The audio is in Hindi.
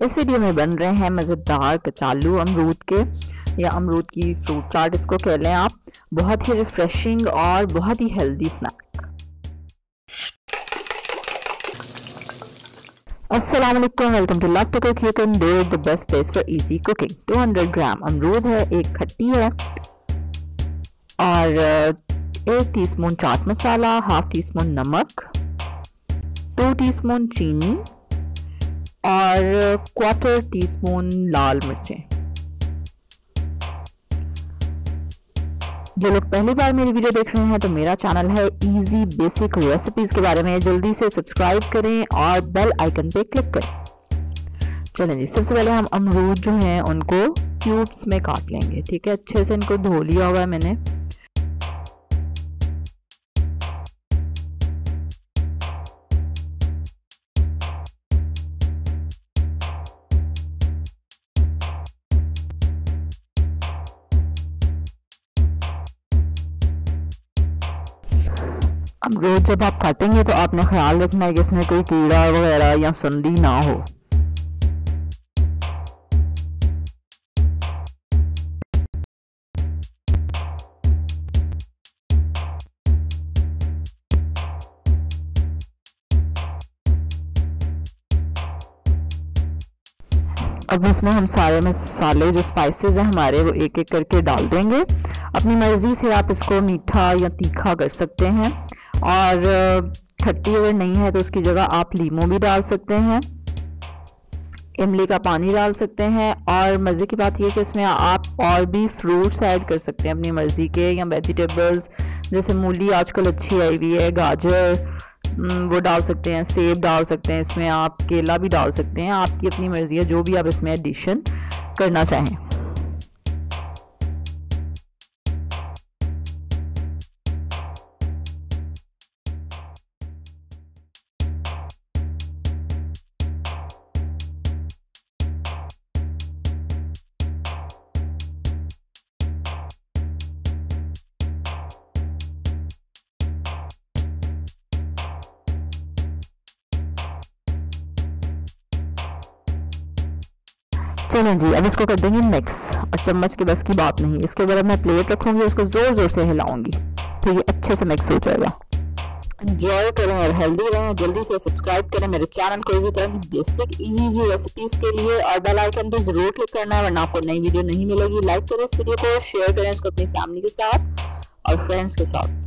इस वीडियो में बन रहे हैं मज़ेदार कचालू अमरूद के या अमरूद की फ्रूट चाट इसको कह लें आप। बहुत ही रिफ्रेशिंग और बहुत ही हेल्दी स्नैक। अस्सलाम वालेकुम, welcome to love to cook. You can do it the best place for easy cooking. 200 gram अमरूद है, एक खट्टी है और 1 teaspoon chaat masala, half teaspoon नमक, 2 टीस्पून चीनी और 1/4 टीस्पून लाल मिर्चें। जो लोग पहली बार मेरी वीडियो देख रहे हैं तो मेरा चैनल है इजी बेसिक रेसिपीज के बारे में, जल्दी से सब्सक्राइब करें और बेल आइकन पे क्लिक करें। चलें जी, सबसे पहले हम अमरूद जो हैं उनको क्यूब्स में काट लेंगे। ठीक है, अच्छे से इनको धो लिया हुआ है मैंने। अमरूद जब आप काटेंगे तो आपने ख्याल रखना है कि इसमें कोई कीड़ा वगैरह या सुंडी ना हो। अब इसमें हम सारे मसाले जो स्पाइसेस हैं हमारे वो एक एक करके डाल देंगे। अपनी मर्ज़ी से आप इसको मीठा या तीखा कर सकते हैं और खट्टी अगर नहीं है तो उसकी जगह आप लीमू भी डाल सकते हैं, इमली का पानी डाल सकते हैं। और मज़े की बात यह कि इसमें आप और भी फ्रूट्स ऐड कर सकते हैं अपनी मर्ज़ी के, या वेजिटेबल्स जैसे मूली आजकल अच्छी आई हुई है, गाजर वो डाल सकते हैं, सेब डाल सकते हैं, इसमें आप केला भी डाल सकते हैं। आपकी अपनी मर्ज़ी है जो भी आप इसमें एडिशन करना चाहें। चलें जी, अब इसको कर देंगे मिक्स, और चम्मच के बस की बात नहीं। इसके ऊपर अब मैं प्लेट रखूंगी, उसको ज़ोर ज़ोर से हिलाऊंगी तो ये अच्छे से मिक्स हो जाएगा। एंजॉय करें और हेल्दी रहें। जल्दी से सब्सक्राइब करें मेरे चैनल को इसी तरह की बेसिक इजी रेसिपीज़ के लिए, और बेल आइकन पे ज़रूर क्लिक करना है वरना आपको नई वीडियो नहीं मिलेगी। लाइक करें इस वीडियो को, शेयर करें इसको अपनी फैमिली के साथ और फ्रेंड्स के साथ।